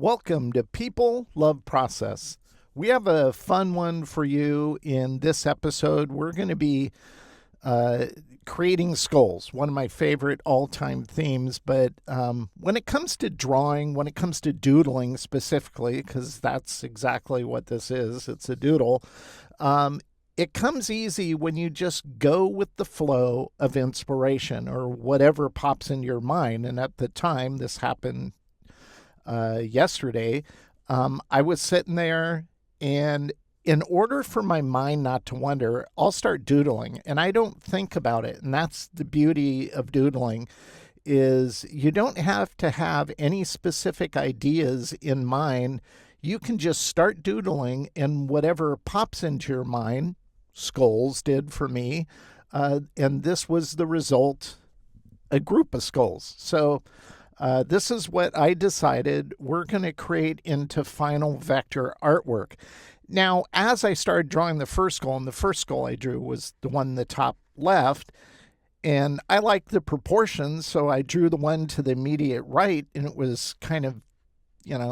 Welcome to People Love Process. We have a fun one for you in this episode. We're going to be creating skulls, one of my favorite all-time themes. But when it comes to drawing, when it comes to doodling specifically, because that's exactly what this is, it's a doodle, it comes easy when you just go with the flow of inspiration or whatever pops in your mind. And at the time, this happened yesterday, I was sitting there, and in order for my mind not to wander, I'll start doodling, and I don't think about it. And that's the beauty of doodling, is you don't have to have any specific ideas in mind. You can just start doodling, and whatever pops into your mind, skulls did for me, and this was the result, a group of skulls. So this is what I decided we're going to create into final vector artwork. Now, as I started drawing the first skull, and the first skull I drew was the one in the top left, and I liked the proportions, so I drew the one to the immediate right, and it was kind of,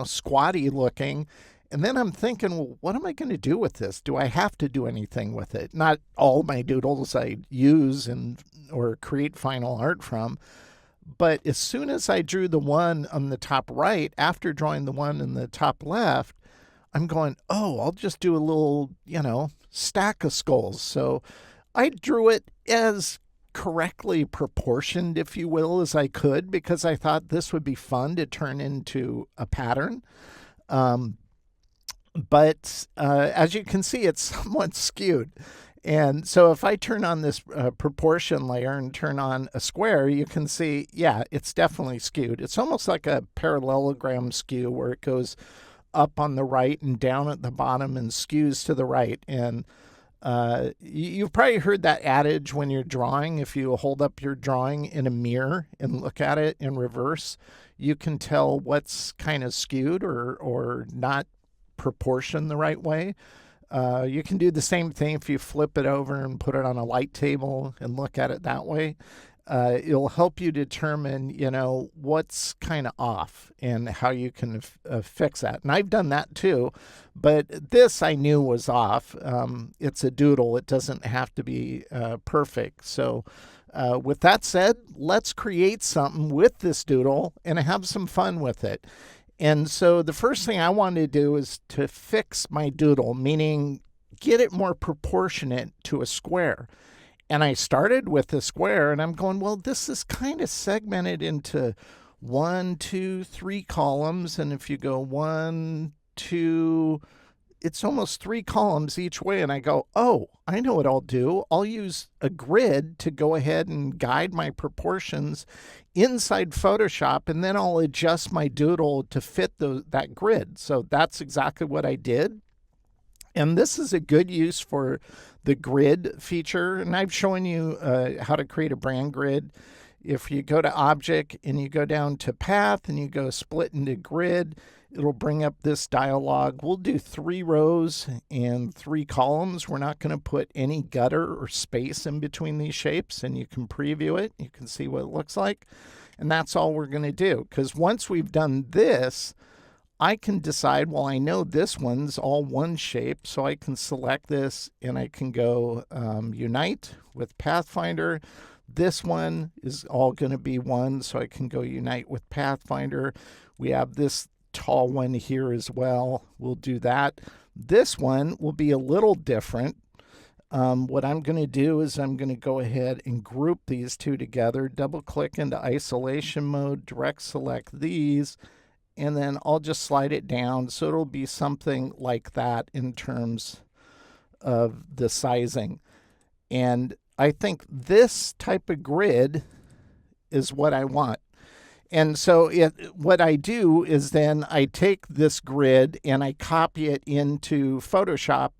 squatty looking. And then I'm thinking, well, what am I going to do with this? Do I have to do anything with it? Not all my doodles I use or create final art from. But as soon as I drew the one on the top right, after drawing the one in the top left, I'm going, oh, I'll just do a little, stack of skulls. So I drew it as correctly proportioned, if you will, as I could, because I thought this would be fun to turn into a pattern. But as you can see, it's somewhat skewed. And so if I turn on this proportion layer and turn on a square, you can see, yeah, it's definitely skewed. It's almost like a parallelogram skew where it goes up on the right and down at the bottom and skews to the right. And you've probably heard that adage when you're drawing. If you hold up your drawing in a mirror and look at it in reverse, you can tell what's kind of skewed or not proportioned the right way. You can do the same thing if you flip it over and put it on a light table and look at it that way. It'll help you determine, what's kind of off and how you can fix that. And I've done that too, but this I knew was off. It's a doodle. It doesn't have to be perfect. So with that said, let's create something with this doodle and have some fun with it. And so the first thing I wanted to do is to fix my doodle, meaning get it more proportionate to a square. And I started with a square, and I'm going, well, this is kind of segmented into 1, 2, 3 columns. And if you go 1, 2, it's almost 3 columns each way. And I go, oh, I know what I'll do. I'll use a grid to go ahead and guide my proportions inside Photoshop, and then I'll adjust my doodle to fit that grid. So that's exactly what I did. And this is a good use for the grid feature. And I've shown you how to create a brand grid. If you go to Object and you go down to Path and you go Split into Grid, it'll bring up this dialog. We'll do 3 rows and 3 columns. We're not going to put any gutter or space in between these shapes, and you can preview it. You can see what it looks like. And that's all we're going to do, because once we've done this, I can decide, well, I know this one's all one shape, so I can select this and I can go Unite with Pathfinder. This one is all going to be one, so I can go Unite with Pathfinder. We have this tall one here as well. We'll do that. This one will be a little different. What I'm going to do is I'm going to go ahead and group these two together, double click into isolation mode, direct select these, and then I'll just slide it down. So it'll be something like that in terms of the sizing. And I think this type of grid is what I want. And so what I do is then I take this grid and I copy it into Photoshop,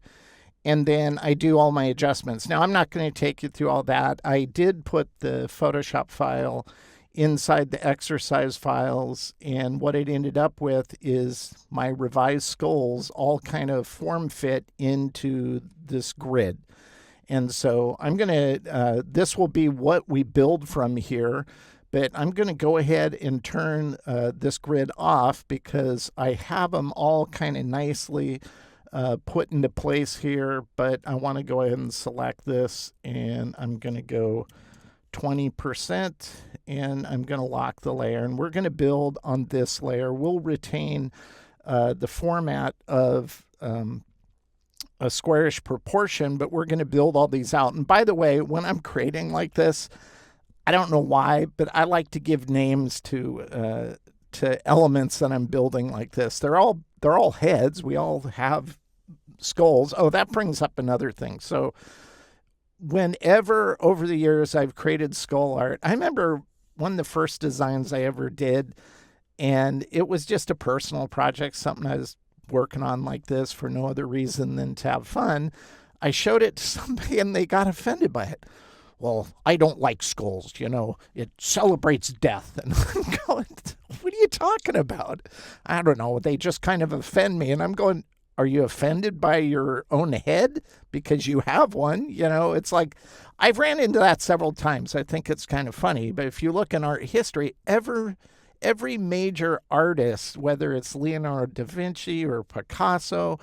and then I do all my adjustments. Now, I'm not going to take you through all that. I did put the Photoshop file inside the exercise files, and what it ended up with is my revised skulls all kind of form fit into this grid. And so I'm going to, this will be what we build from here. But I'm going to go ahead and turn this grid off because I have them all kind of nicely put into place here. But I want to go ahead and select this, and I'm going to go 20%, and I'm going to lock the layer. And we're going to build on this layer. We'll retain the format of a squarish proportion, but we're going to build all these out. And by the way, when I'm creating like this, I don't know why, but I like to give names to elements that I'm building like this. They're all heads. We all have skulls. Oh, that brings up another thing. So whenever over the years I've created skull art, I remember one of the first designs I ever did, and it was just a personal project, something I was working on like this for no other reason than to have fun. I showed it to somebody and they got offended by it. Well, I don't like skulls, it celebrates death. And I'm going, what are you talking about? I don't know. They just kind of offend me. And I'm going, are you offended by your own head because you have one? It's like, I've ran into that several times. I think it's kind of funny. But if you look in art history, every major artist, whether it's Leonardo da Vinci or Picasso,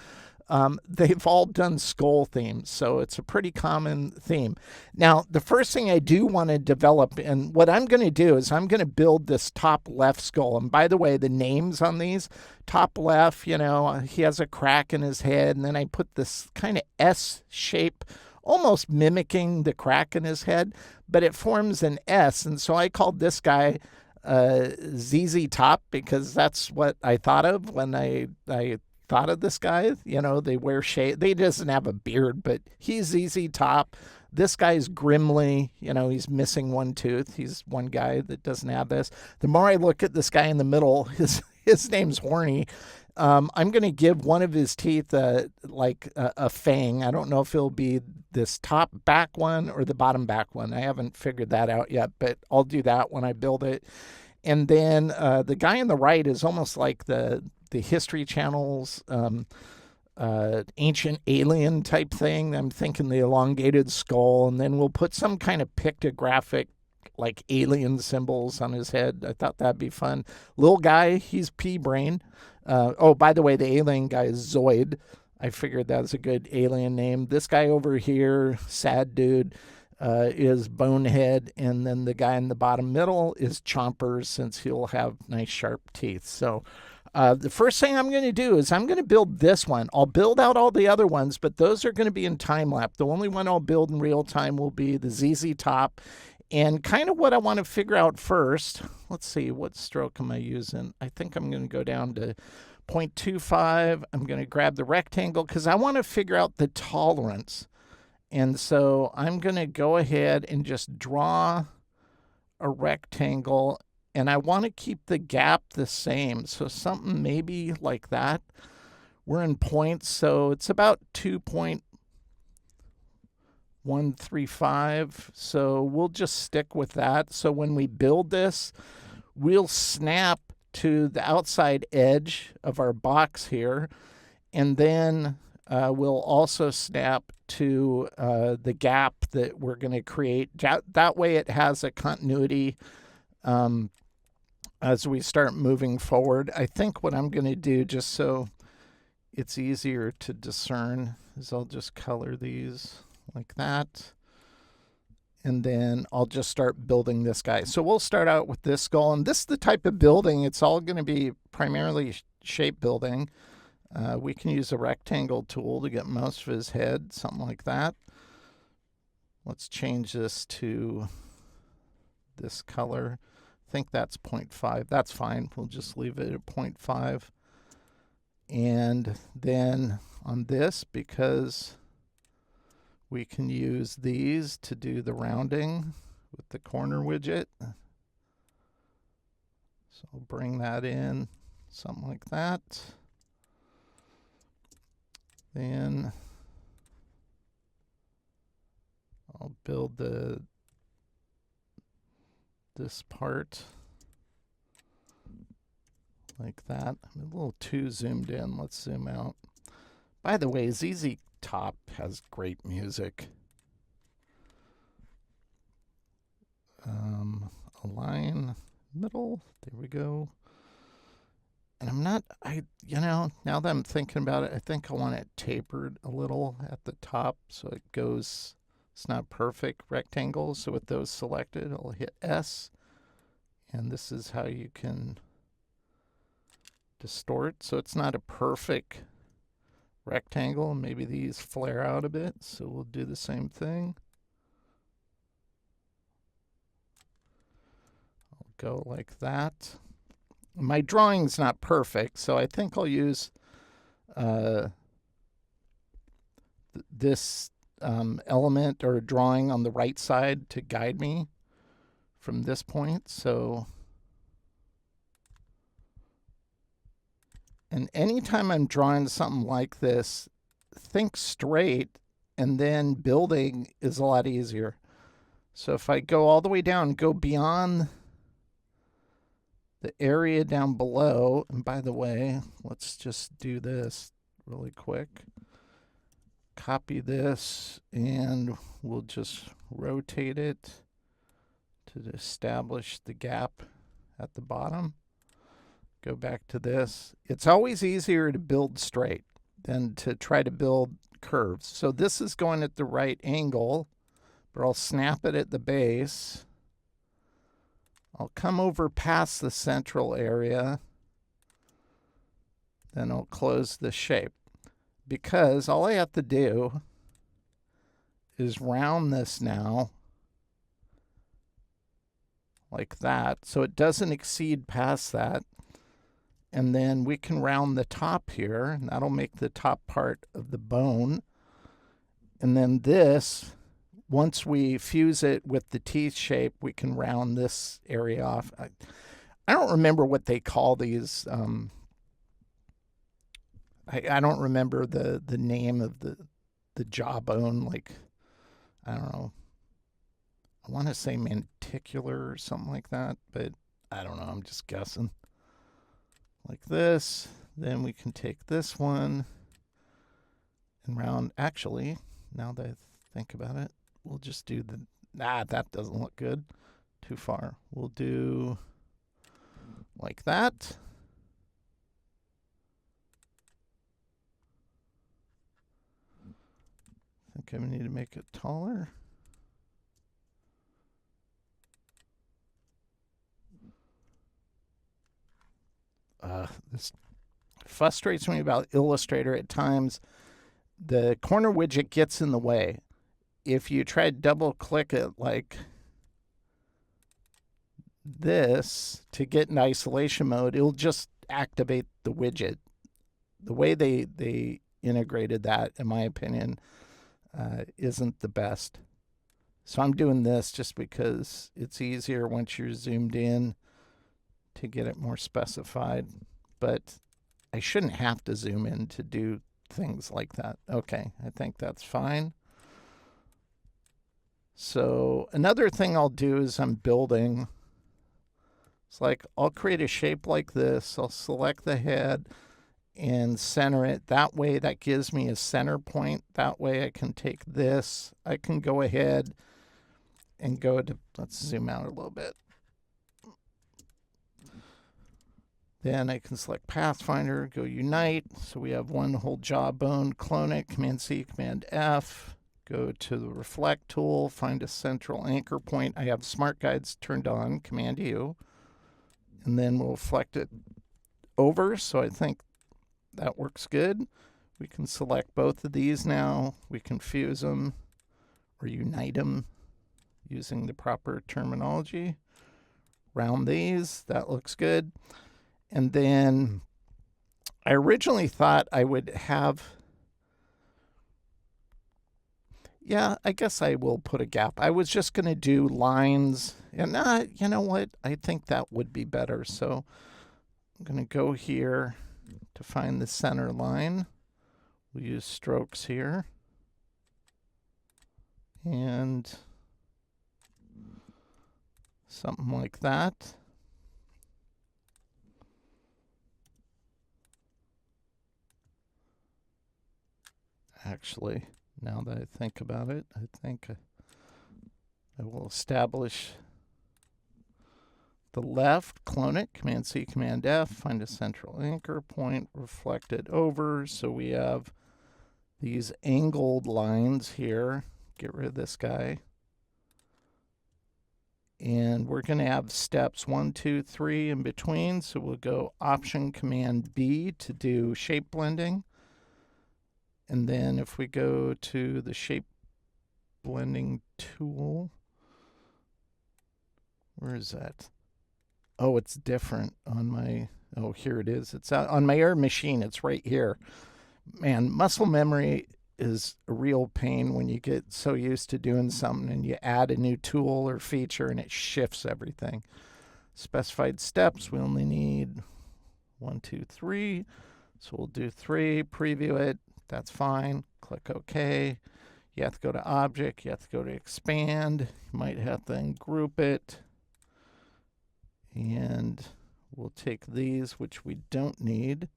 they've all done skull themes. So it's a pretty common theme. Now, the first thing I do want to develop, and what I'm going to do is I'm going to build this top left skull. And by the way, the names on these, top left, he has a crack in his head. And then I put this kind of S shape, almost mimicking the crack in his head, but it forms an S. And so I called this guy ZZ Top because that's what I thought of when I thought of this guy. They wear shade. They doesn't have a beard, but he's ZZ Top. This guy's Grimly. He's missing one tooth. He's one guy that doesn't have this. The more I look at this guy in the middle, his name's Horny. I'm going to give one of his teeth like a fang. I don't know if it'll be this top back one or the bottom back one. I haven't figured that out yet, but I'll do that when I build it. And then the guy on the right is almost like the History Channel's ancient alien type thing. I'm thinking the elongated skull, and then we'll put some kind of pictographic like alien symbols on his head. I thought that'd be fun. Little guy, he's P-Brain. Oh, by the way, the alien guy is Zoid. I figured that was a good alien name. This guy over here, sad dude, is Bonehead. And then the guy in the bottom middle is Chompers, since he'll have nice sharp teeth. So the first thing I'm going to do is I'm going to build this one. I'll build out all the other ones, but those are going to be in time-lapse. The only one I'll build in real time will be the ZZ Top. And kind of what I want to figure out first, let's see, what stroke am I using? I think I'm going to go down to 0.25. I'm going to grab the rectangle because I want to figure out the tolerance. And so I'm going to go ahead and just draw a rectangle, and I want to keep the gap the same. So something maybe like that. We're in points, so it's about 2.135. So we'll just stick with that. So when we build this, we'll snap to the outside edge of our box here, and then we'll also snap to the gap that we're going to create. That way it has a continuity as we start moving forward. I think what I'm going to do, just so it's easier to discern, is I'll just color these like that. And then I'll just start building this guy. So we'll start out with this skull. And this is the type of building. It's all going to be primarily shape building. We can use a rectangle tool to get most of his head, something like that. Let's change this to this color. I think that's 0.5. That's fine. We'll just leave it at 0.5. And then on this, because we can use these to do the rounding with the corner widget. So I'll bring that in, something like that. Then I'll build this part like that. I'm a little too zoomed in. Let's zoom out. By the way, ZZ Top has great music. align middle. There we go. And I'm not, now that I'm thinking about it, I think I want it tapered a little at the top so it goes, it's not perfect rectangle. So with those selected, I'll hit S. And this is how you can distort. So it's not a perfect rectangle. Maybe these flare out a bit. So we'll do the same thing. I'll go like that. My drawing's not perfect, so I think I'll use this element or drawing on the right side to guide me from this point. So, and anytime I'm drawing something like this, think straight, and then building is a lot easier. So if I go all the way down, go beyond the area down below, and by the way, let's just do this really quick. Copy this, and we'll just rotate it to establish the gap at the bottom. Go back to this. It's always easier to build straight than to try to build curves. So this is going at the right angle, but I'll snap it at the base. I'll come over past the central area. Then I'll close the shape. Because all I have to do is round this now like that, so it doesn't exceed past that. And then we can round the top here, and that'll make the top part of the bone. And then this, once we fuse it with the teeth shape, we can round this area off. I don't remember what they call these. I don't remember the name of the jawbone. Like, I don't know. I want to say manticular or something like that, but I don't know. I'm just guessing. Like this. Then we can take this one and round. Actually, now that I think about it, we'll just do the. That doesn't look good. Too far. We'll do like that. I think I need to make it taller. This frustrates me about Illustrator at times. The corner widget gets in the way. If you try to double click it like this to get in isolation mode, it'll just activate the widget. The way they integrated that, in my opinion, isn't the best. So I'm doing this just because it's easier once you're zoomed in to get it more specified. But I shouldn't have to zoom in to do things like that. Okay, I think that's fine. So another thing I'll do is I'm building. It's like I'll create a shape like this. I'll select the head and center it. That way, that gives me a center point. That way I can take this. I can go ahead and go to, let's zoom out a little bit. Then I can select Pathfinder, go Unite. So we have one whole jawbone, clone it, Command-C, Command-F. Go to the Reflect tool, find a central anchor point. I have Smart Guides turned on, Command-U. And then we'll reflect it over. So I think that works good. We can select both of these now. We can fuse them or unite them using the proper terminology. Round these. That looks good. And then I originally thought I would have, I guess I will put a gap. I was just going to do lines, and you know what? I think that would be better. So I'm going to go here to find the center line. We'll use strokes here. And something like that. Actually, now that I think about it, I think I will establish the left, clone it, Command C, Command F, find a central anchor point, reflect it over. So we have these angled lines here. Get rid of this guy. And we're going to have steps 1, 2, 3 in between. So we'll go Option Command B to do shape blending. And then if we go to the shape blending tool, where is that? Oh, it's different on my, oh, here it is. It's out on my Air machine. It's right here. Man, muscle memory is a real pain when you get so used to doing something and you add a new tool or feature and it shifts everything. Specified steps, we only need 1, 2, 3. So we'll do 3, preview it. That's fine. Click OK. You have to go to Object. You have to go to Expand. You might have to then group it. And we'll take these, which we don't need.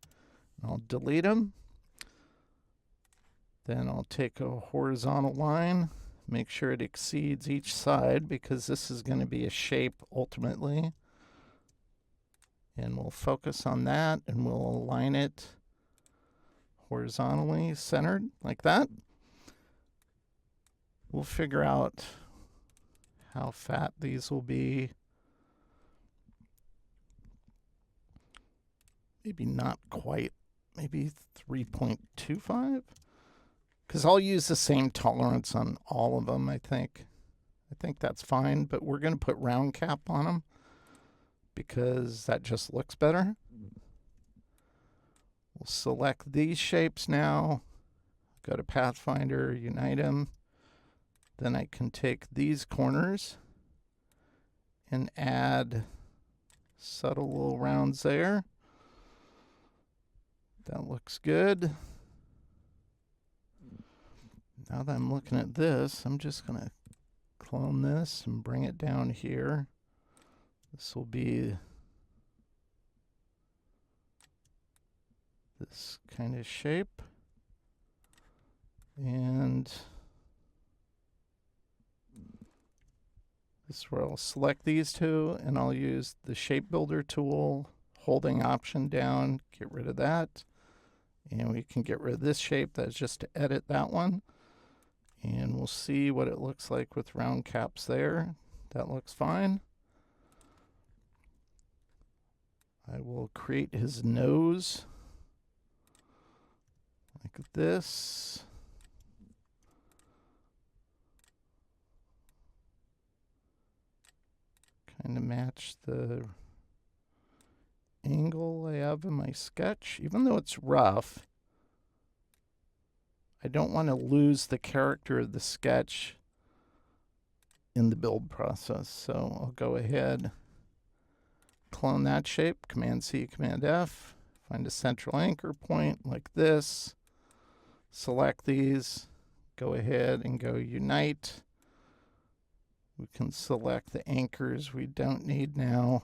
I'll delete them. Then I'll take a horizontal line, make sure it exceeds each side because this is going to be a shape ultimately. And we'll focus on that and we'll align it horizontally centered like that. We'll figure out how fat these will be. Maybe not quite, maybe 3.25. Because I'll use the same tolerance on all of them, I think. I think that's fine, but we're going to put round cap on them because that just looks better. We'll select these shapes now, go to Pathfinder, unite them. Then I can take these corners and add subtle little rounds there. That looks good. Now that I'm looking at this, I'm just going to clone this and bring it down here. This will be this kind of shape. And this is where I'll select these two, and I'll use the Shape Builder tool, holding Option down, get rid of that. And we can get rid of this shape. That's just to edit that one. And we'll see what it looks like with round caps there. That looks fine. I will create his nose like this. Kind of match the angle I have in my sketch. Even though it's rough, I don't want to lose the character of the sketch in the build process. So I'll go ahead, clone that shape, Command C, Command F, find a central anchor point like this, select these, go ahead and go unite. We can select the anchors we don't need now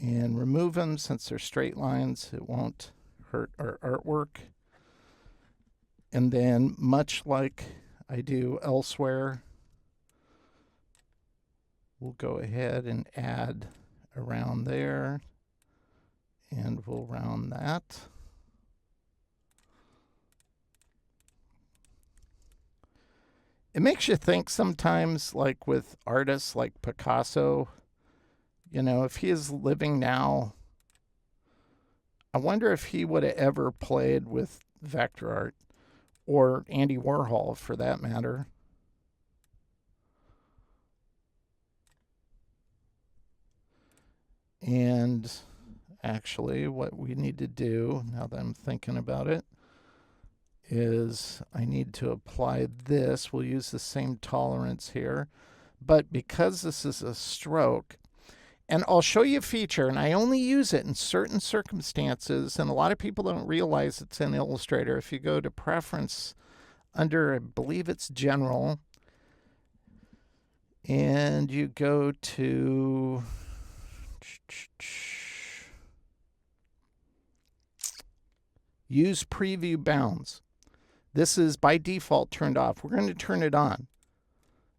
and remove them. Since they're straight lines, it won't hurt our artwork. And then, much like I do elsewhere, we'll go ahead and add around there, and we'll round that. It makes you think sometimes, like with artists like Picasso, you know, if he is living now, I wonder if he would have ever played with vector art, or Andy Warhol for that matter. And actually what we need to do, now that I'm thinking about it, is I need to apply this. We'll use the same tolerance here, but because this is a stroke, and I'll show you a feature, and I only use it in certain circumstances, and a lot of people don't realize it's in Illustrator. If you go to Preference under, I believe it's General, and you go to Use Preview Bounds. This is by default turned off. We're going to turn it on,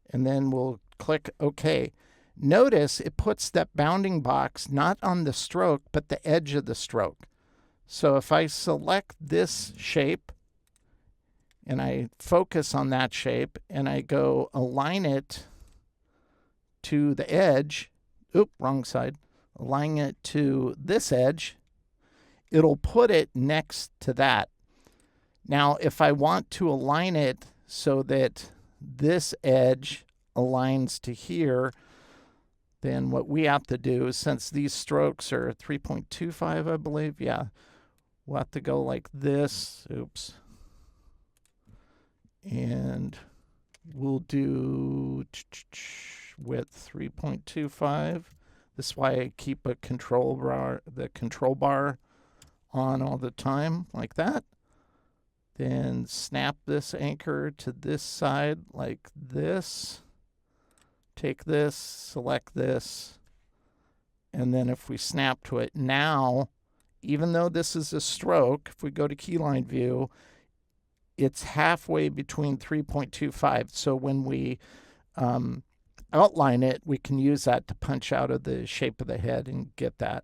and then we'll click OK. Notice it puts that bounding box not on the stroke, but the edge of the stroke. So if I select this shape and I focus on that shape and I go align it to the edge, oop, wrong side, align it to this edge, it'll put it next to that. Now, if I want to align it so that this edge aligns to here, then what we have to do is, since these strokes are 3.25, I believe, yeah, we'll have to go like this, oops, and we'll do width 3.25. This is why I keep a control bar, the control bar on all the time, like that. Then snap this anchor to this side like this. Take this, select this, and then if we snap to it now, even though this is a stroke, if we go to keyline view, it's halfway between 3.25. So when we outline it, we can use that to punch out of the shape of the head and get that.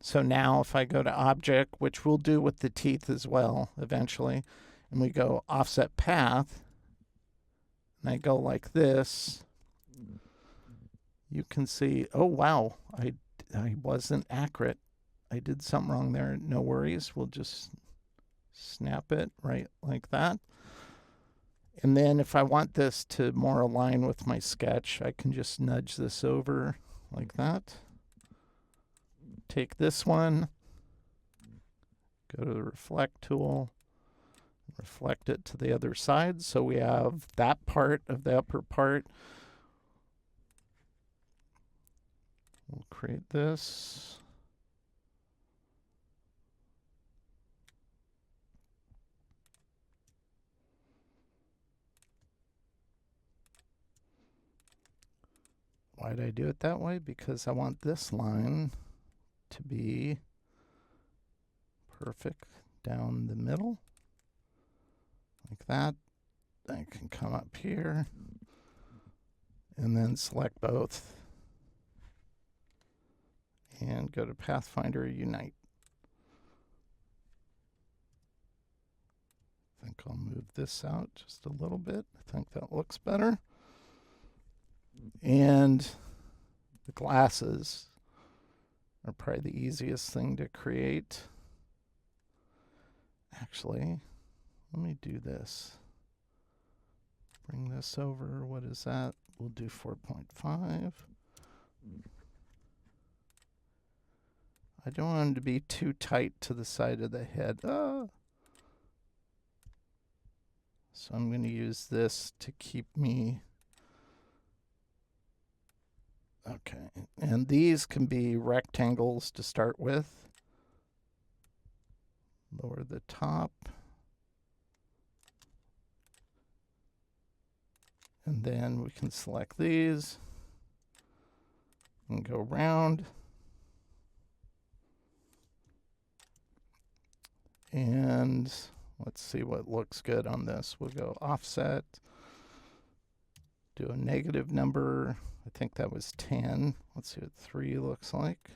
So now if I go to object, which we'll do with the teeth as well eventually, and we go offset path, and I go like this, you can see, oh wow, I wasn't accurate. I did something wrong there. No worries. We'll just snap it right like that. And then if I want this to more align with my sketch, I can just nudge this over like that. Take this one, go to the reflect tool, reflect it to the other side. So we have that part of the upper part. We'll create this. Why did I do it that way? Because I want this line to be perfect down the middle, like that. I can come up here and then select both and go to Pathfinder Unite. I think I'll move this out just a little bit. I think that looks better. And the glasses are probably the easiest thing to create. Actually, let me do this. Bring this over. What is that? We'll do 4.5. I don't want them to be too tight to the side of the head. So I'm going to use this to keep me. Okay, and these can be rectangles to start with. Lower the top. And then we can select these and go round. And let's see what looks good on this. We'll go offset, do a negative number. I think that was 10. Let's see what 3 looks like.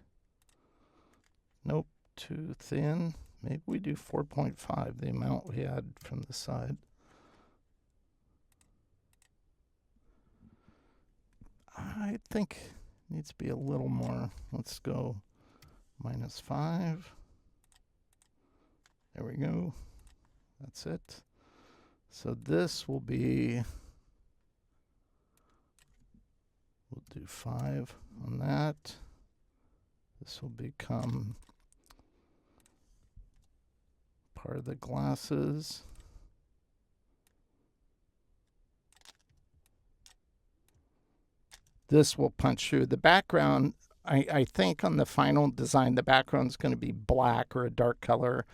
Nope, too thin. Maybe we do 4.5, the amount we had from the side. I think it needs to be a little more. Let's go -5. There we go. That's it. So this will be, we'll do 5 on that. This will become part of the glasses. This will punch through. The background, I think on the final design, the background is going to be black or a dark color.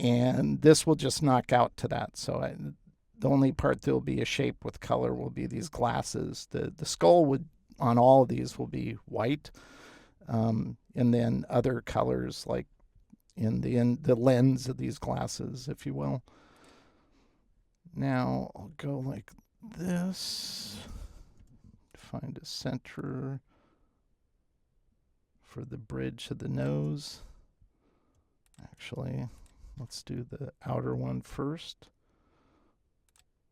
And this will just knock out to that. So the only part that will be a shape with color will be these glasses. The skull would, on all of these, will be white. And then other colors like in the lens of these glasses, if you will. Now I'll go like this. find a center for the bridge of the nose. Actually, let's do the outer one first.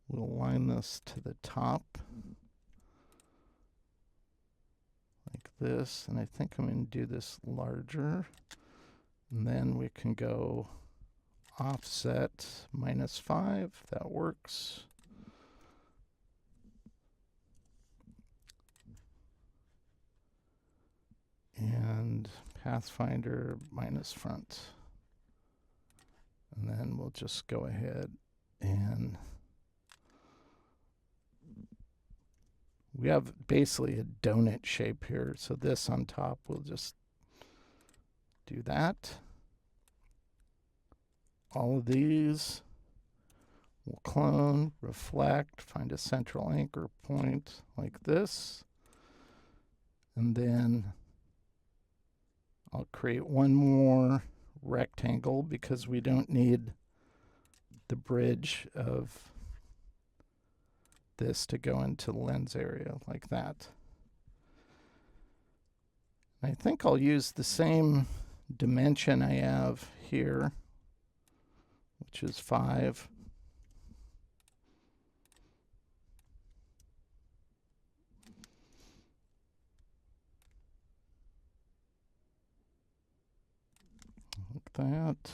We'll align this to the top like this, and I think I'm going to do this larger. And then we can go offset -5. That works. And Pathfinder minus front. And then we'll just go ahead and we have basically a donut shape here. So this on top, we'll just do that. All of these we'll clone, reflect, find a central anchor point like this. And then I'll create one more rectangle because we don't need the bridge of this to go into the lens area like that. I think I'll use the same dimension I have here, which is 5. Like that.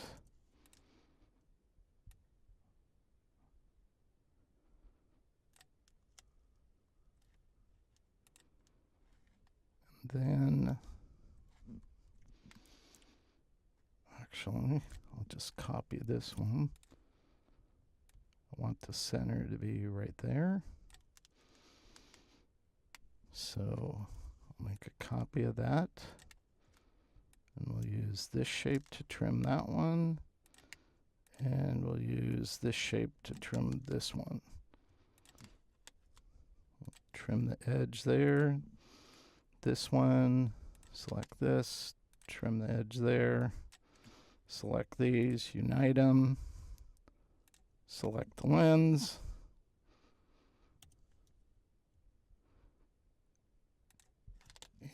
Then, actually, I'll just copy this one. I want the center to be right there. So I'll make a copy of that. And we'll use this shape to trim that one. And we'll use this shape to trim this one. We'll trim the edge there. This one, select this, trim the edge there. Select these, unite them. Select the lens.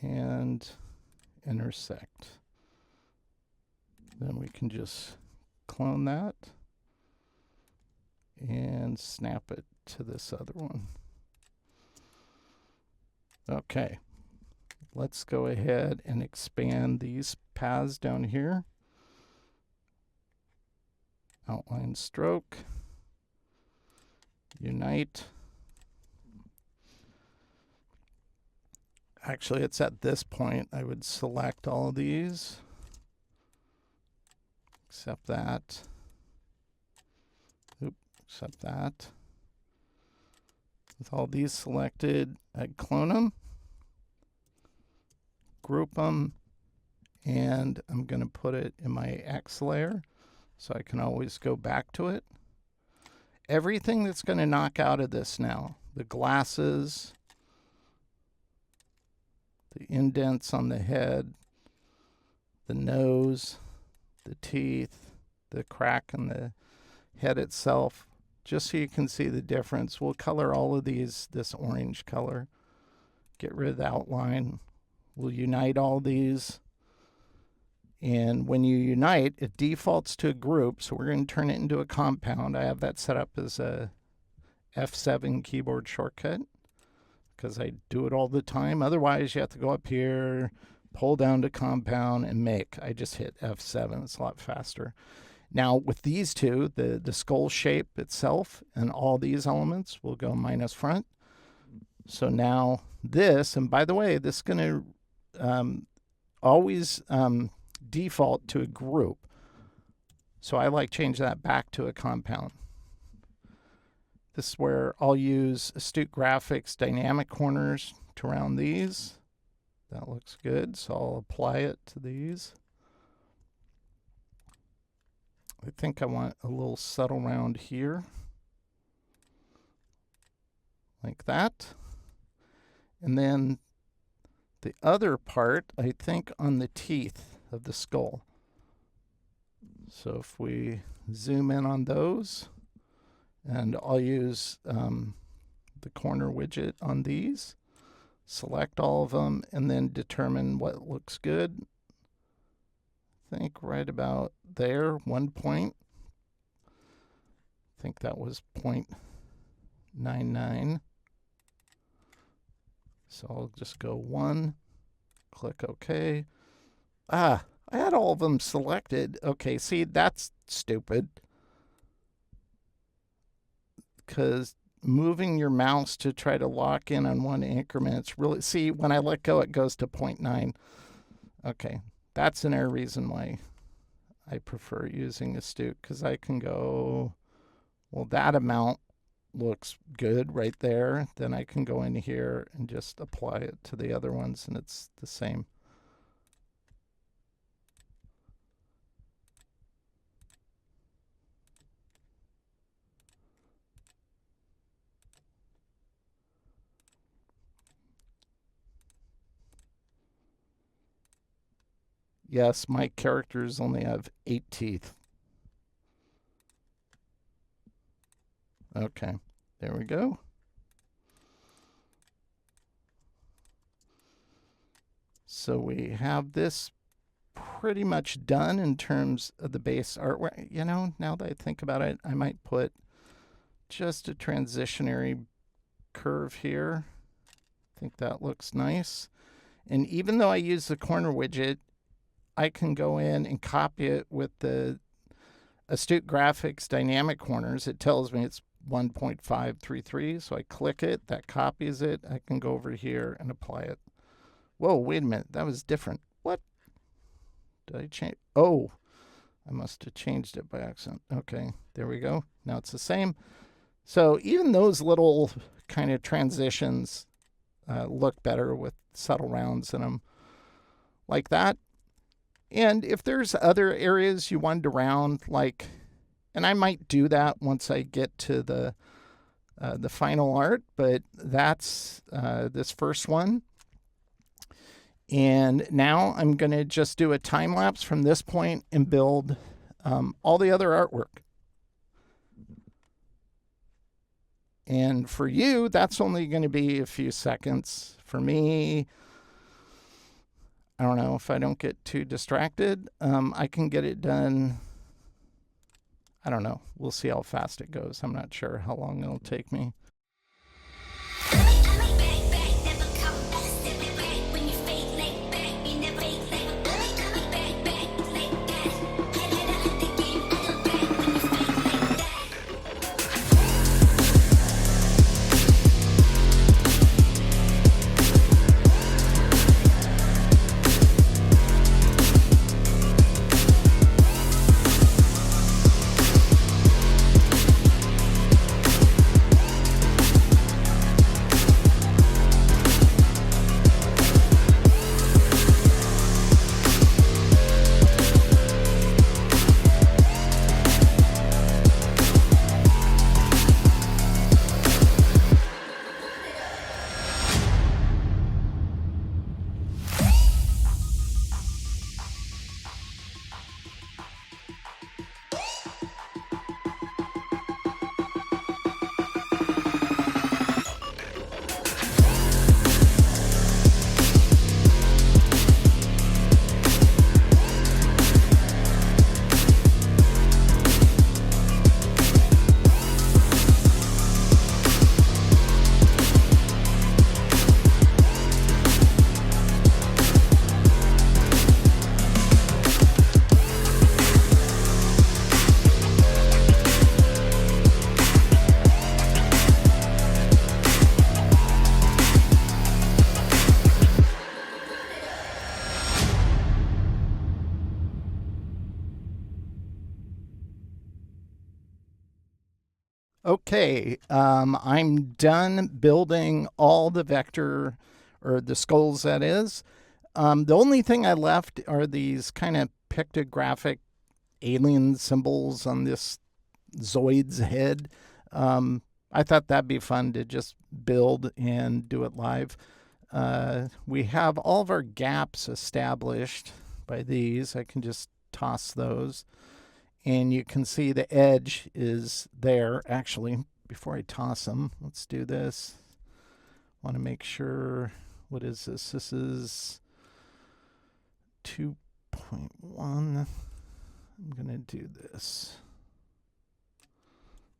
And intersect. Then we can just clone that and snap it to this other one. Okay, let's go ahead and expand these paths down here. Outline stroke, unite. Actually, it's at this point I would select all of these, except that. Except that. With all these selected, I'd clone them, group them, and I'm going to put it in my X layer so I can always go back to it. Everything that's going to knock out of this now, the glasses, the indents on the head, the nose, the teeth, the crack in the head itself, just so you can see the difference. We'll color all of these this orange color. Get rid of the outline. We'll unite all these. And when you unite, it defaults to a group, so we're going to turn it into a compound. I have that set up as a F7 keyboard shortcut because I do it all the time. Otherwise, you have to go up here, pull down to compound, and make. I just hit F7. It's a lot faster. Now, with these two, the skull shape itself and all these elements will go minus front. So now this, and by the way, this is going to always default to a group. So I like change that back to a compound. This is where I'll use Astute Graphics dynamic corners to round these. That looks good, so I'll apply it to these. I think I want a little subtle round here, like that. And then the other part, I think, on the teeth of the skull. So if we zoom in on those, and I'll use the corner widget on these. select all of them, and then determine what looks good. I think right about there, 1 point. I think that was 0.99. So I'll just go 1, click OK. I had all of them selected. Okay, see, that's stupid. Because moving your mouse to try to lock in on one increment, it's really, see, when I let go, it goes to 0.9. Okay, that's another reason why I prefer using Astute, because I can go, well, that amount looks good right there. Then I can go in here and just apply it to the other ones, and it's the same. Yes, my characters only have 8 teeth. Okay, there we go. So we have this pretty much done in terms of the base artwork. You know, now that I think about it, I might put just a transitionary curve here. I think that looks nice. And even though I use the corner widget, I can go in and copy it with the Astute Graphics dynamic corners. It tells me it's 1.533, so I click it, that copies it. I can go over here and apply it. Whoa, wait a minute, that was different. What? Did I change? Oh, I must have changed it by accident. Okay, there we go. Now it's the same. So even those little kind of transitions look better with subtle rounds in them like that. And if there's other areas you wanted to round, like, and I might do that once I get to the final art, but that's this first one. And now I'm going to just do a time lapse from this point and build all the other artwork. And for you, that's only going to be a few seconds. For me, I don't know, if I don't get too distracted, I can get it done. I don't know. We'll see how fast it goes. I'm not sure how long it'll take me. Okay, I'm done building all the vector, or the skulls that is. The only thing I left are these kind of pictographic alien symbols on this Zoid's head. I thought that'd be fun to just build and do it live. We have all of our gaps established by these. I can just toss those. And you can see the edge is there. Actually, before I toss them, let's do this. Want to make sure what is this? This is 2.1. I'm going to do this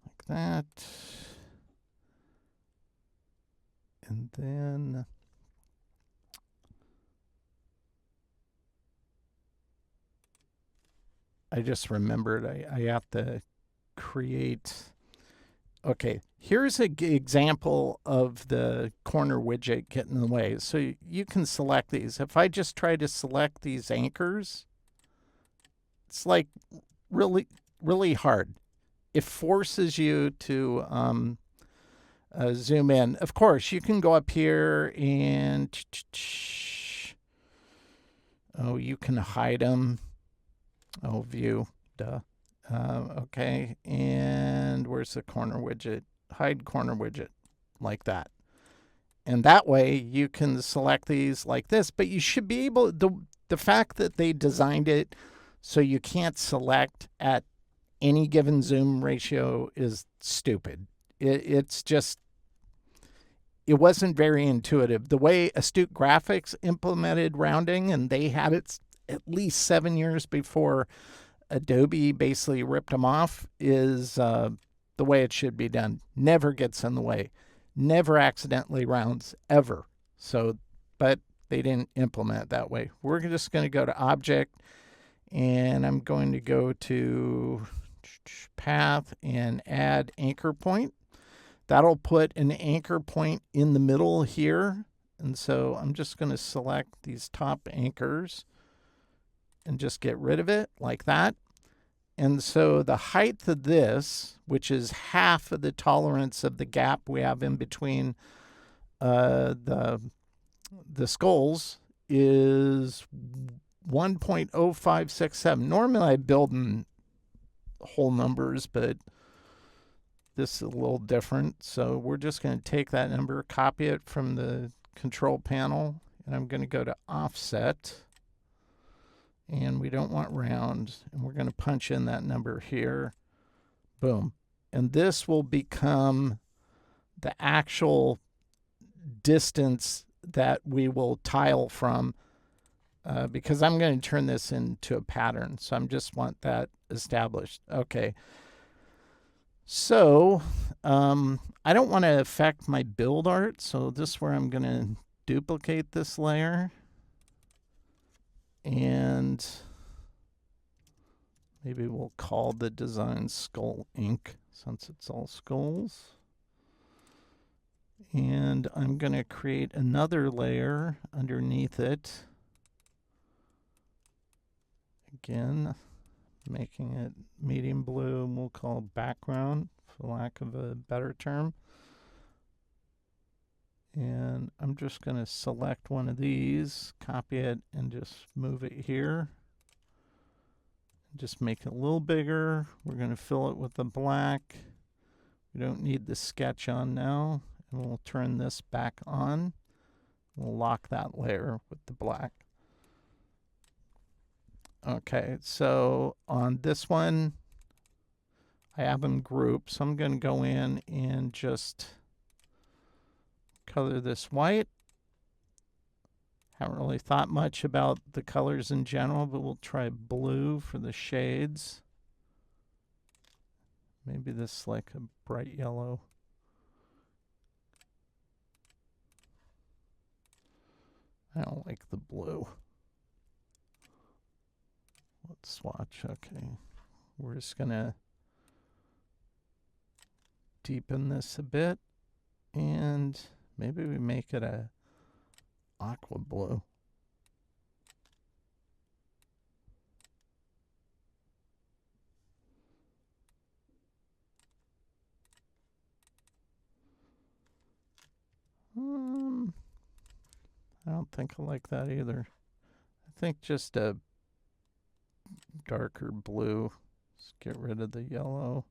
like that. And then I just remembered I have to create. Okay, here's an example of the corner widget getting in the way. So you can select these. If I just try to select these anchors, it's like really, really hard. It forces you to zoom in. Of course, you can go up here and oh, you can hide them. Oh, view, duh. Okay, and where's the corner widget? Hide corner widget, like that. And that way you can select these like this, but you should be able, the fact that they designed it so you can't select at any given zoom ratio is stupid. It's just, it wasn't very intuitive. The way Astute Graphics implemented rounding, and they had it at least 7 years before Adobe basically ripped them off, is the way it should be done. Never gets in the way. Never accidentally rounds, ever. So, but they didn't implement it that way. We're just going to go to Object, and I'm going to go to Path and add anchor point. That'll put an anchor point in the middle here. And so I'm just going to select these top anchors and just get rid of it like that. And so the height of this, which is half of the tolerance of the gap we have in between the skulls, is 1.0567. Normally I build in whole numbers, but this is a little different. So we're just going to take that number, copy it from the control panel, and I'm going to go to offset. And we don't want round, and we're going to punch in that number here. Boom. And this will become the actual distance that we will tile from, because I'm going to turn this into a pattern. So I just want that established. Okay. So I don't want to affect my build art. So this is where I'm going to duplicate this layer. And maybe we'll call the design Skull Ink, since it's all skulls. And I'm going to create another layer underneath it. Again, making it medium blue, and we'll call background, for lack of a better term. And I'm just going to select one of these, copy it, and just move it here. Just make it a little bigger. We're going to fill it with the black. We don't need the sketch on now. And we'll turn this back on. We'll lock that layer with the black. Okay, so on this one, I have them grouped. So I'm going to go in and just color this white. Haven't really thought much about the colors in general, but we'll try blue for the shades. Maybe this like a bright yellow. I don't like the blue. Let's swatch. Okay. We're just going to deepen this a bit, and maybe we make it a aqua blue. I don't think I like that either. I think just a darker blue. Let's get rid of the yellow.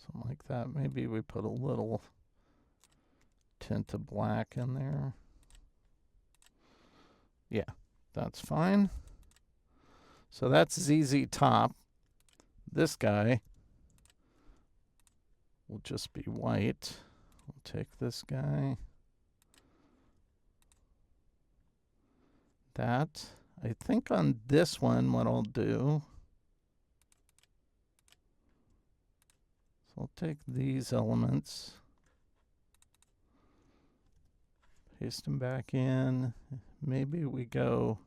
Something like that. Maybe we put a little tint of black in there. Yeah, that's fine. So that's ZZ Top. This guy will just be white. We'll take this guy. That. I think on this one, what I'll do, so I'll take these elements, paste them back in. Maybe we go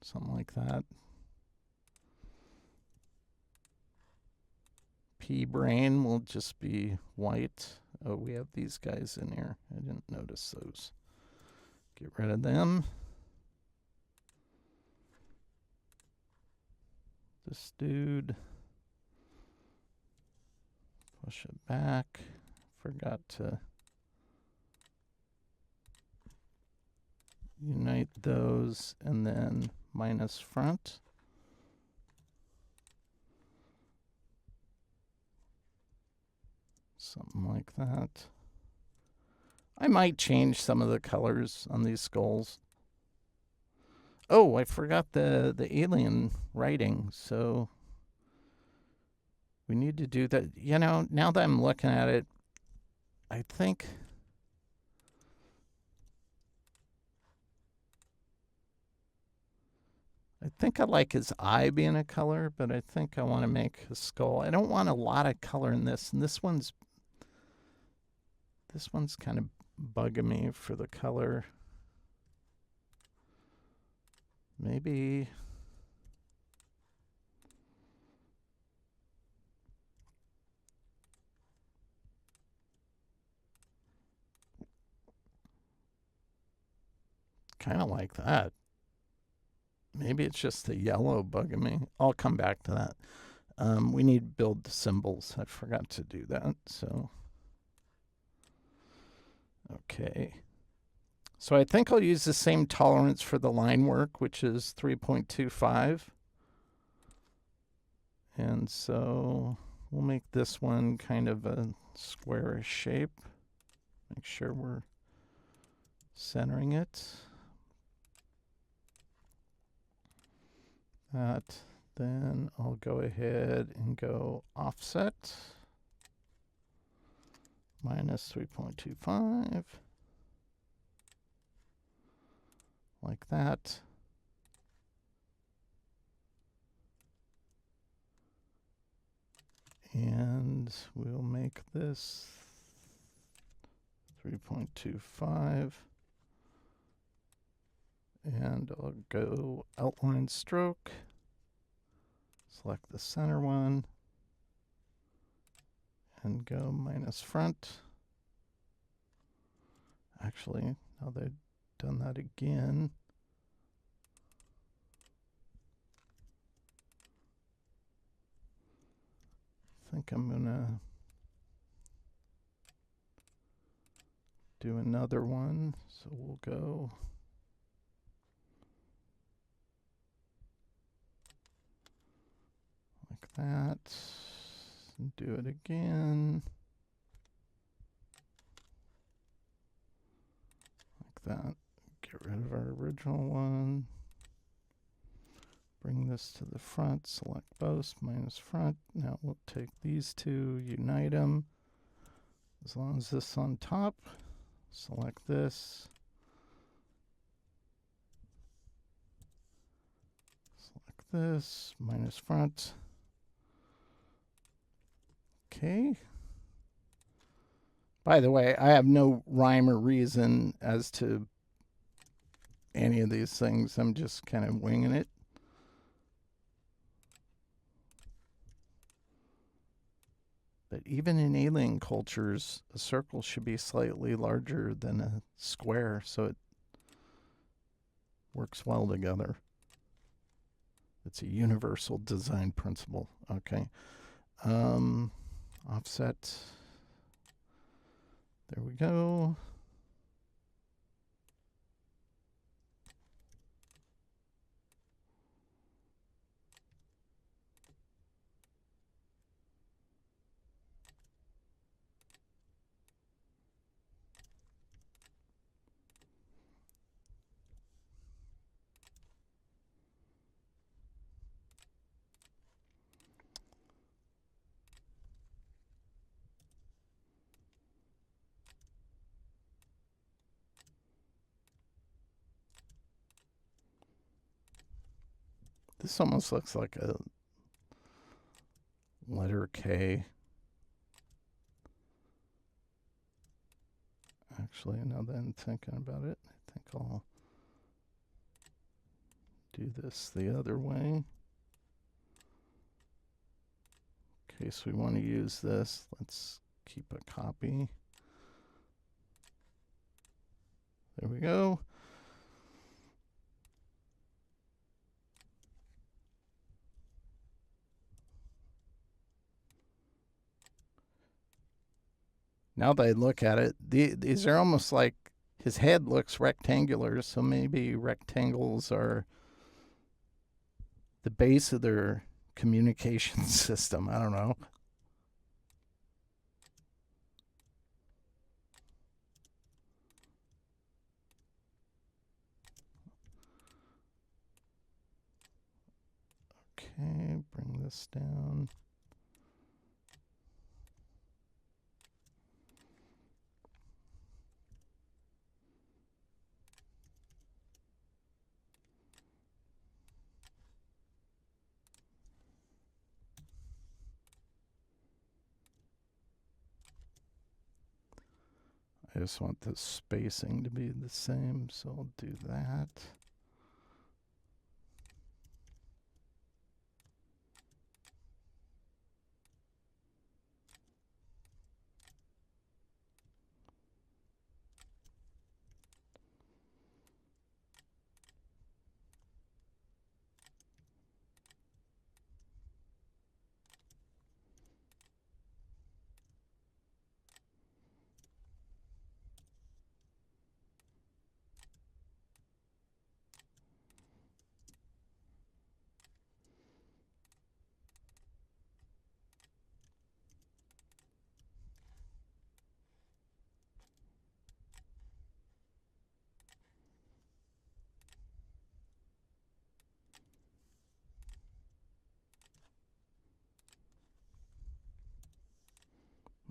something like that. P brain will just be white. Oh, we have these guys in here. I didn't notice those. Get rid of them. This dude. Push it back. Forgot to unite those and then minus front. Something like that. I might change some of the colors on these skulls. Oh, I forgot the alien writing, so we need to do that. You know, now that I'm looking at it, I think I like his eye being a color, but I think I want to make his skull. I don't want a lot of color in this, and this one's kind of bugging me for the color. Maybe kind of like that. Maybe it's just the yellow bugging me. I'll come back to that. We need to build the symbols. I forgot to do that. So, okay. So I think I'll use the same tolerance for the line work, which is 3.25. And so we'll make this one kind of a squarish shape. Make sure we're centering it. That. Then I'll go ahead and go offset. Minus 3.25. Like that. And we'll make this 3.25. And I'll go outline stroke. Select the center one. And go minus front. Actually, now they've done that again. I think I'm gonna do another one. So we'll go like that. And do it again. Like that. Get rid of our original one. Bring this to the front, select both, minus front. Now we'll take these two, unite them. As long as this is on top, select this. Select this, minus front. Okay. By the way, I have no rhyme or reason as to any of these things. I'm just kind of winging it. But even in alien cultures, a circle should be slightly larger than a square, so it works well together. It's a universal design principle. Okay. Offset. There we go. This almost looks like a letter K. Actually, now that I'm thinking about it, I think I'll do this the other way. In case we want to use this, let's keep a copy. There we go. Now that I look at it, these are almost like his head looks rectangular, so maybe rectangles are the base of their communication system. I don't know. Okay, bring this down. I just want the spacing to be the same, so I'll do that.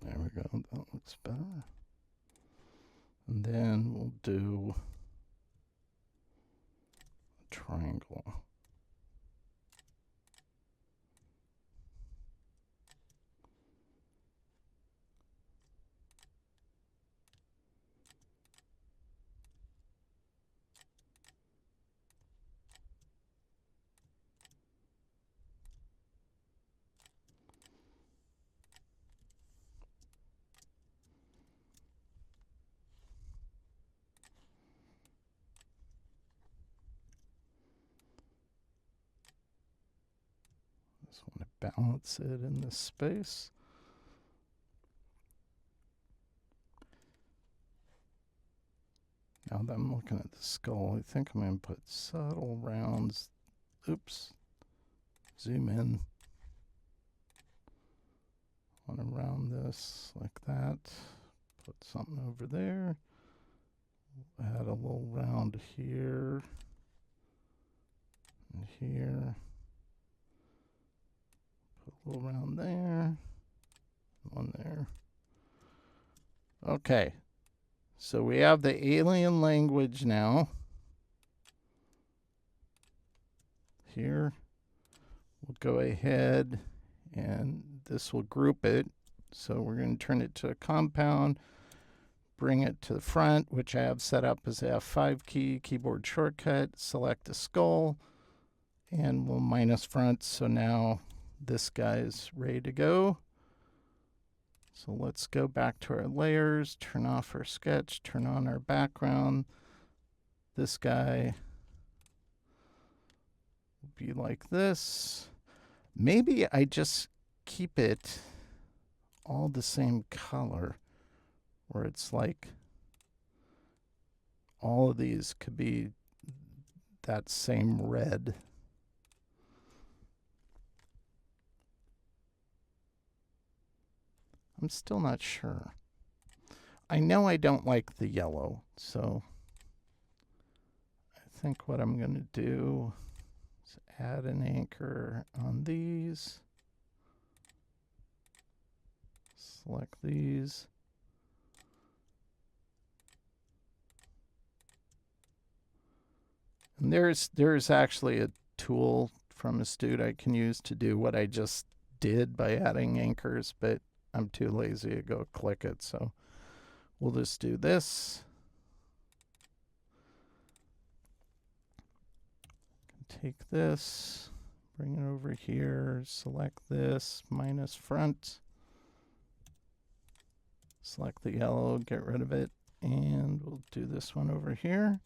There we go. That looks better. And then we'll do a triangle. Just want to balance it in this space. Now that I'm looking at the skull, I think I'm going to put subtle rounds. Oops. Zoom in. Want to round this like that. Put something over there. Add a little round here. And here. Put a little round there. One there. Okay. So we have the alien language now. Here. We'll go ahead and this will group it. So we're going to turn it to a compound. Bring it to the front, which I have set up as a F5 key, keyboard shortcut. Select the skull. And we'll minus front. So now this guy's ready to go. So let's go back to our layers, turn off our sketch, turn on our background. This guy will be like this. Maybe I just keep it all the same color, where it's like all of these could be that same red. I'm still not sure. I know I don't like the yellow, so I think what I'm going to do is add an anchor on these. Select these. And there's actually a tool from a student I can use to do what I just did by adding anchors, but I'm too lazy to go click it. So we'll just do this. Take this, bring it over here, select this, minus front. Select the yellow, get rid of it, and we'll do this one over here.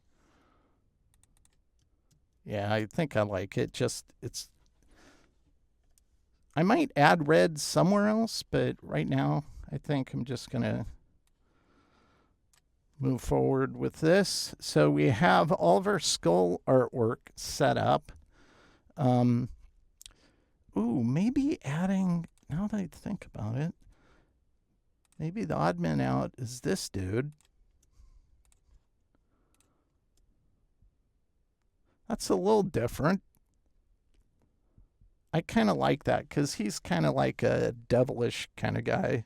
Yeah, I think I like it. I might add red somewhere else, but right now I think I'm just going to move forward with this. So we have all of our skull artwork set up. Maybe adding, now that I think about it, maybe the odd man out is this dude. That's a little different. I kind of like that because he's kind of like a devilish kind of guy.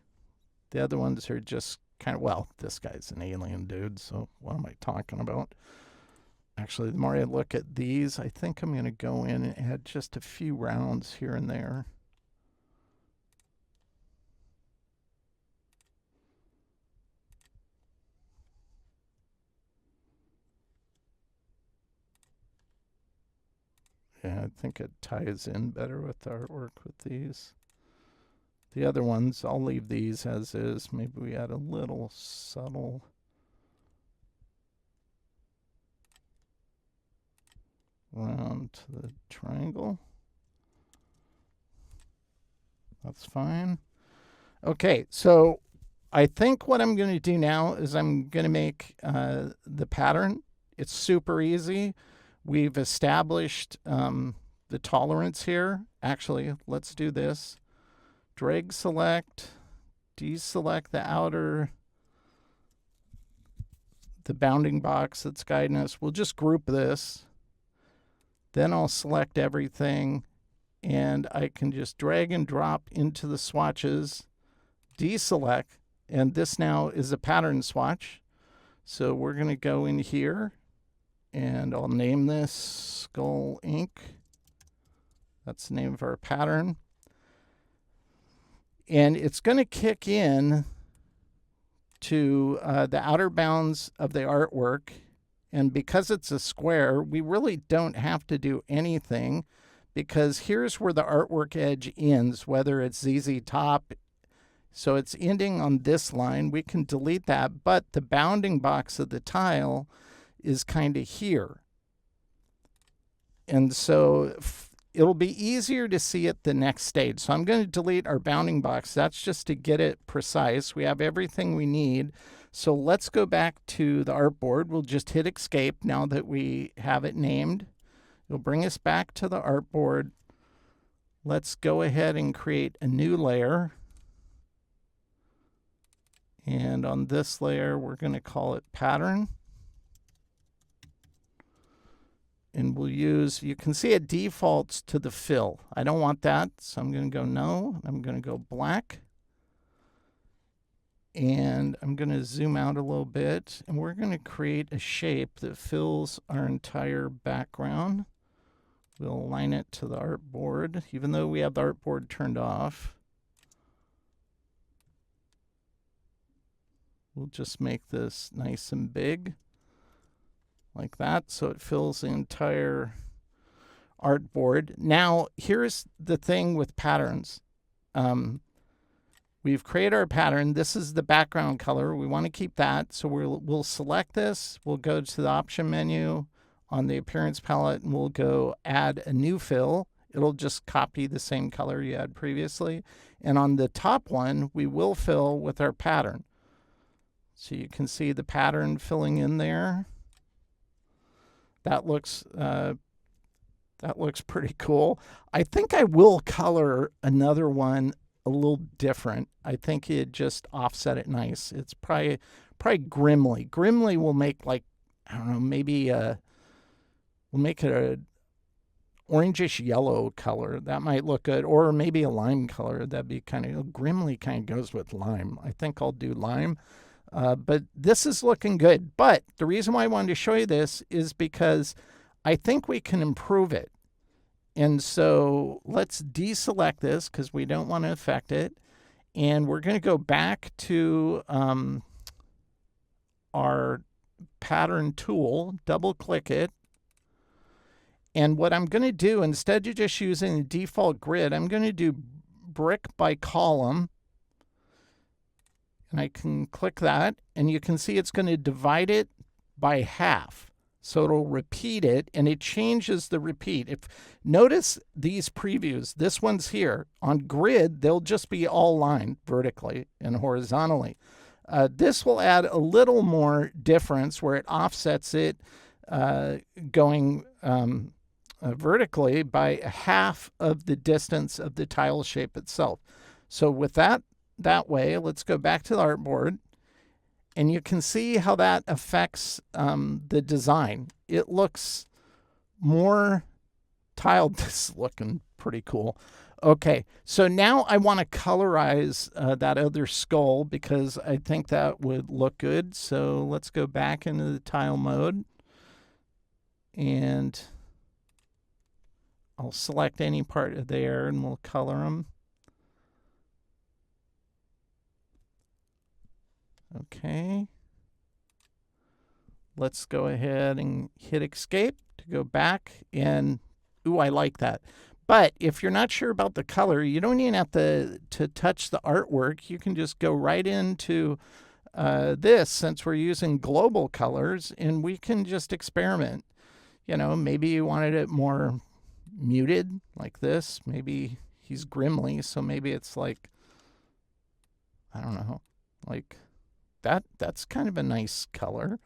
The other ones are just kind of, well, this guy's an alien dude, so what am I talking about? Actually, the more I look at these, I think I'm going to go in and add just a few rounds here and there. Yeah, I think it ties in better with the artwork with these. The other ones, I'll leave these as is. Maybe we add a little subtle round to the triangle. That's fine. Okay, so I think what I'm going to do now is I'm going to make the pattern. It's super easy. We've established the tolerance here. Actually, let's do this. Drag select, deselect the outer, the bounding box that's guiding us. We'll just group this. Then I'll select everything, and I can just drag and drop into the swatches, deselect, and this now is a pattern swatch. So we're going to go in here, and I'll name this Skull Ink. That's the name of our pattern. And it's going to kick in to the outer bounds of the artwork. And because it's a square, we really don't have to do anything because here's where the artwork edge ends, whether it's ZZ Top. So it's ending on this line. We can delete that, but the bounding box of the tile is kind of here. And so it'll be easier to see it the next stage. So I'm going to delete our bounding box. That's just to get it precise. We have everything we need. So let's go back to the artboard. We'll just hit escape now that we have it named. It'll bring us back to the artboard. Let's go ahead and create a new layer. And on this layer, we're going to call it pattern. And we'll use, you can see it defaults to the fill. I don't want that, so I'm going to go no. I'm going to go black. And I'm going to zoom out a little bit. And we're going to create a shape that fills our entire background. We'll align it to the artboard, even though we have the artboard turned off. We'll just make this nice and big. Like that, so it fills the entire artboard. Now, here's the thing with patterns. We've created our pattern. This is the background color. We want to keep that, so we'll select this. We'll go to the option menu on the appearance palette, and we'll go add a new fill. It'll just copy the same color you had previously. And on the top one, we will fill with our pattern. So you can see the pattern filling in there. That looks pretty cool. I think I will color another one a little different. I think it just offset it nice. It's probably Grimly. Grimly will make, like, I don't know, maybe we'll make it a orangish yellow color. That might look good. Or maybe a lime color. That'd be kind of, Grimly kind of goes with lime. I think I'll do lime. But this is looking good. But the reason why I wanted to show you this is because I think we can improve it. And so let's deselect this because we don't want to affect it. And we're going to go back to our pattern tool, double click it. And what I'm going to do, instead of just using the default grid, I'm going to do brick by column. And I can click that, and you can see it's going to divide it by half. So it'll repeat it, and it changes the repeat. Notice these previews. This one's here. On grid, they'll just be all lined vertically and horizontally. This will add a little more difference where it offsets it going vertically by half of the distance of the tile shape itself. So with that way, let's go back to the artboard, and you can see how that affects the design. It looks more tiled. This is looking pretty cool. Okay, so now I want to colorize that other skull because I think that would look good. So let's go back into the tile mode, and I'll select any part of there and we'll color them. Okay. Let's go ahead and hit escape to go back, and ooh, I like that. But if you're not sure about the color, you don't even have to touch the artwork. You can just go right into this, since we're using global colors, and we can just experiment. You know, maybe you wanted it more muted like this. Maybe he's Grimly, so maybe it's like, I don't know, like that's kind of a nice color.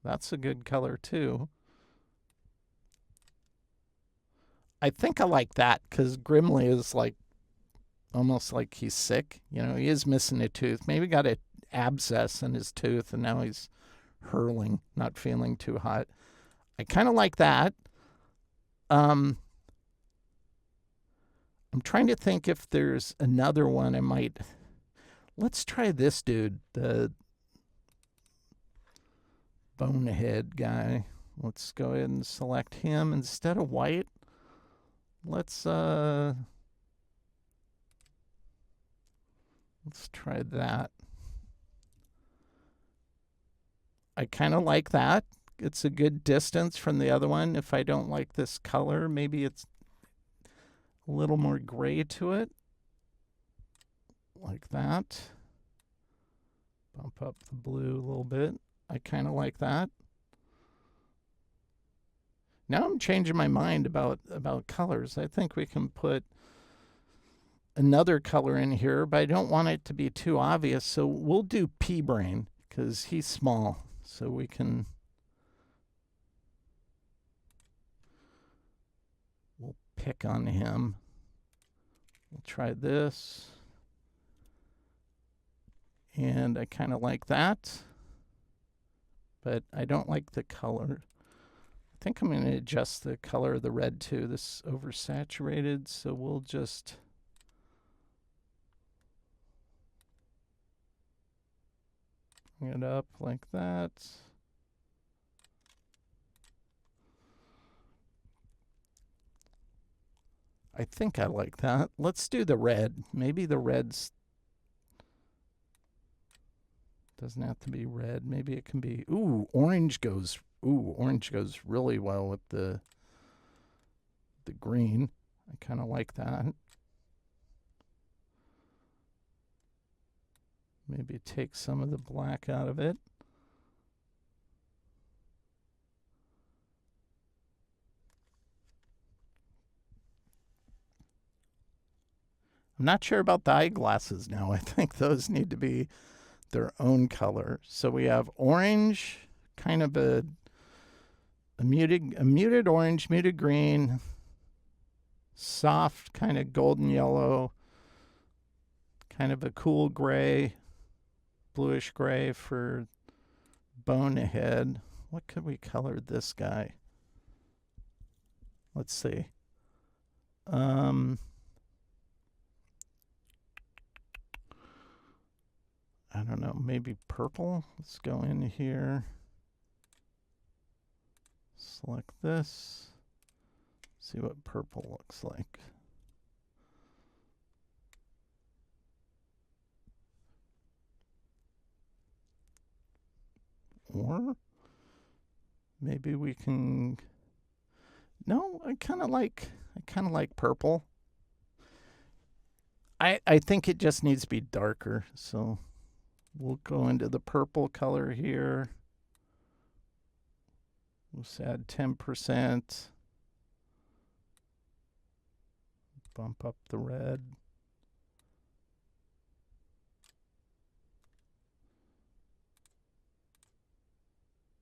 That's a good color too. I think I like that because Grimly is like almost like he's sick. You know, he is missing a tooth. Maybe got an abscess in his tooth and now he's hurling, not feeling too hot. I kind of like that. I'm trying to think if there's another one I might. Let's try this dude, the bonehead guy. Let's go ahead and select him instead of white. Let's try that. I kind of like that. It's a good distance from the other one. If I don't like this color, maybe it's a little more gray to it. Like that. Bump up the blue a little bit. I kind of like that. Now I'm changing my mind about colors. I think we can put another color in here, but I don't want it to be too obvious. So we'll do pea brain because he's small. So we can, we'll pick on him. We'll try this. And I kind of like that, but I don't like the color. I think I'm going to adjust the color of the red too. This is oversaturated, so we'll just bring it up like that. I think I like that. Let's do the red. Maybe the red's doesn't have to be red. Maybe it can be, orange goes really well with the green. I kind of like that. Maybe take some of the black out of it. I'm not sure about the eyeglasses now. I think those need to be their own color. So we have orange, kind of a muted orange, muted green, soft kind of golden yellow, kind of a cool gray, bluish gray for bonehead. What could we color this guy? Let's see. I don't know, maybe purple. Let's go in here. Select this. See what purple looks like. Or maybe we can, no, I kind of like purple. I think it just needs to be darker, so we'll go into the purple color here. We'll add 10%. Bump up the red.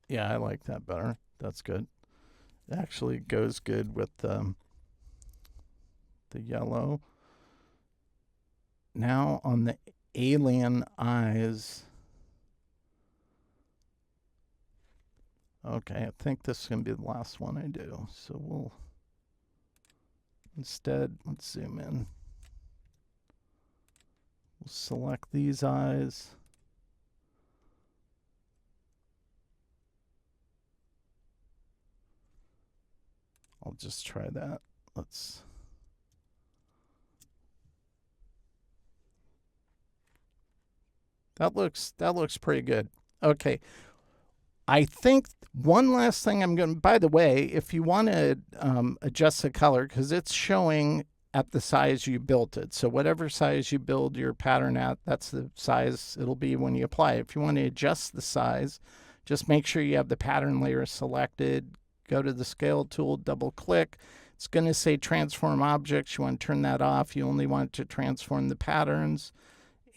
Yeah, I like that better. That's good. It actually goes good with the yellow. Now on the alien eyes. Okay, I think this is going to be the last one I do. So we'll instead, let's zoom in. We'll select these eyes. I'll just try that. That looks pretty good. Okay. I think one last thing I'm going to, by the way, if you want to adjust the color, because it's showing at the size you built it. So whatever size you build your pattern at, that's the size it'll be when you apply it. If you want to adjust the size, just make sure you have the pattern layer selected. Go to the scale tool, double click. It's going to say transform objects. You want to turn that off. You only want to transform the patterns.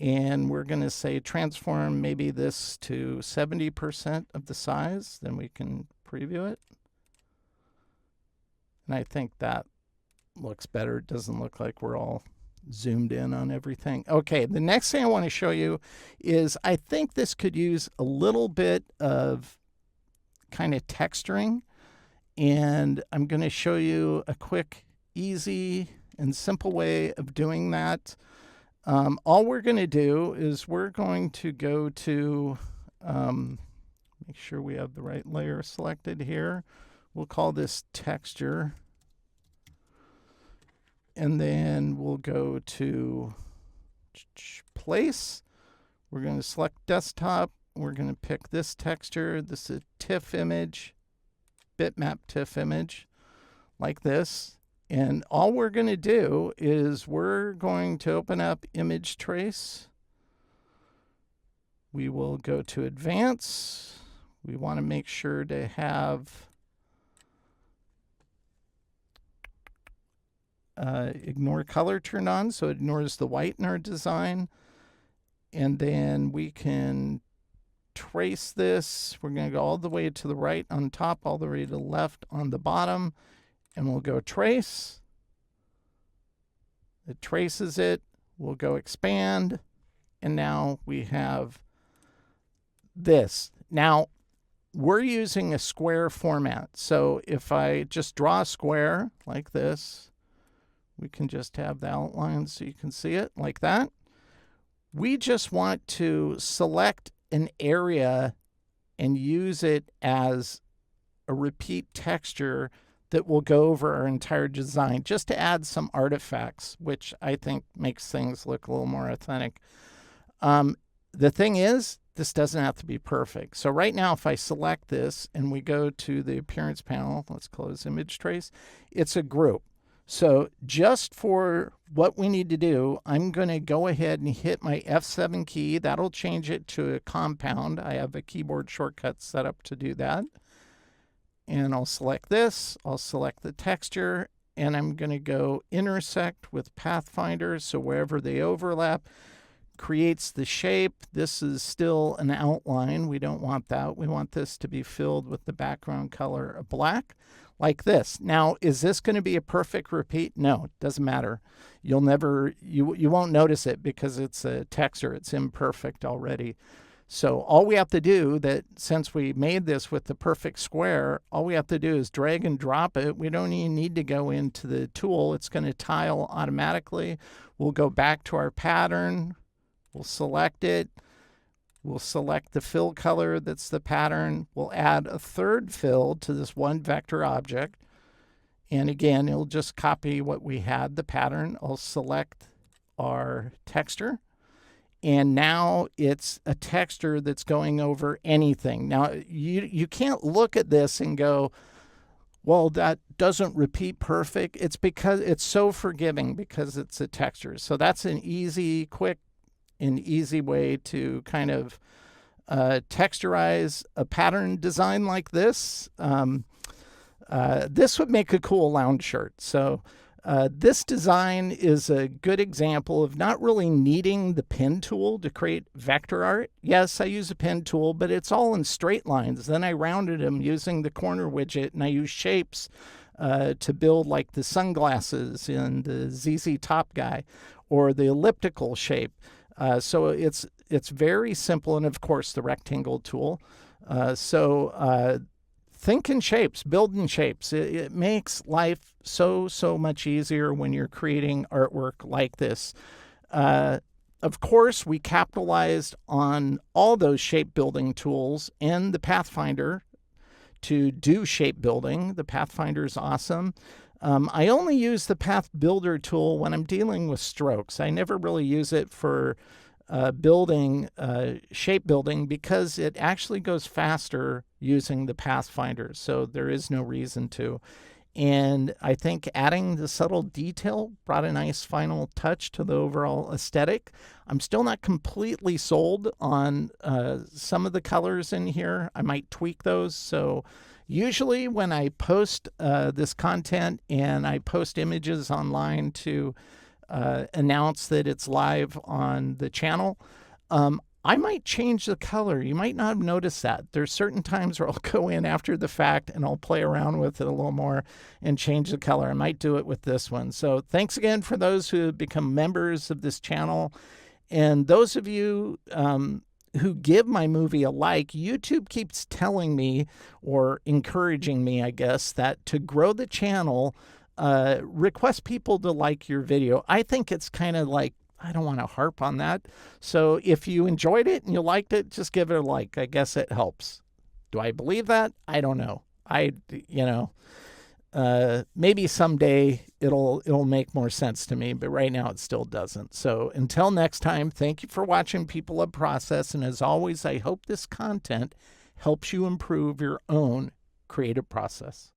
And we're going to say transform maybe this to 70% of the size. Then we can preview it. And I think that looks better. It doesn't look like we're all zoomed in on everything. Okay, the next thing I want to show you is I think this could use a little bit of kind of texturing. And I'm going to show you a quick, easy, and simple way of doing that. All we're going to do is we're going to go to, make sure we have the right layer selected here. We'll call this texture. And then we'll go to place. We're going to select desktop. We're going to pick this texture. This is a TIFF image. Bitmap Tif image like this. And all we're going to do is we're going to open up image trace. We will go to advance. We want to make sure to have ignore color turned on, so it ignores the white in our design. And then we can trace this. We're going to go all the way to the right on top, all the way to the left on the bottom, and we'll go trace. It traces it. We'll go expand, and now we have this. Now, we're using a square format. So if I just draw a square like this, we can just have the outline so you can see it like that. We just want to select an area and use it as a repeat texture that will go over our entire design, just to add some artifacts, which I think makes things look a little more authentic. The thing is, this doesn't have to be perfect. So right now, if I select this and we go to the appearance panel, let's close image trace, it's a group. So just for what we need to do, I'm going to go ahead and hit my F7 key. That'll change it to a compound. I have a keyboard shortcut set up to do that. And I'll select this. I'll select the texture. And I'm going to go intersect with Pathfinder. So wherever they overlap, creates the shape. This is still an outline. We don't want that. We want this to be filled with the background color of black. Like this. Now, is this going to be a perfect repeat? No, it doesn't matter. You'll never, you won't notice it because it's a texture. It's imperfect already. So all we have to do, that since we made this with the perfect square, all we have to do is drag and drop it. We don't even need to go into the tool. It's going to tile automatically. We'll go back to our pattern. We'll select it. We'll select the fill color that's the pattern. We'll add a third fill to this one vector object. And again, it'll just copy what we had, the pattern. I'll select our texture. And now it's a texture that's going over anything. Now, you can't look at this and go, well, that doesn't repeat perfect. It's because it's so forgiving because it's a texture. So that's an easy, quick, and easy way to kind of texturize a pattern design like this. This would make a cool lounge shirt. So this design is a good example of not really needing the pen tool to create vector art. Yes, I use a pen tool, but it's all in straight lines. Then I rounded them using the corner widget, and I use shapes to build like the sunglasses in the ZZ Top guy or the elliptical shape. So it's very simple, and of course the rectangle tool. Think in shapes, build in shapes. It makes life so much easier when you're creating artwork like this. Of course, we capitalized on all those shape building tools in the Pathfinder to do shape building. The Pathfinder is awesome. I only use the Path Builder tool when I'm dealing with strokes. I never really use it for shape building because it actually goes faster using the Pathfinder, so there is no reason to. And I think adding the subtle detail brought a nice final touch to the overall aesthetic. I'm still not completely sold on some of the colors in here. I might tweak those. So usually when I post this content and I post images online to announce that it's live on the channel, I might change the color. You might not have noticed that. There's certain times where I'll go in after the fact and I'll play around with it a little more and change the color. I might do it with this one. So thanks again for those who have become members of this channel. And those of you who give my movie a like, YouTube keeps telling me, or encouraging me, I guess, that to grow the channel, request people to like your video. I think it's kind of like, I don't want to harp on that. So if you enjoyed it and you liked it, just give it a like. I guess it helps. Do I believe that? I don't know. Maybe someday it'll make more sense to me, but right now it still doesn't. So until next time, thank you for watching People of Process. And as always, I hope this content helps you improve your own creative process.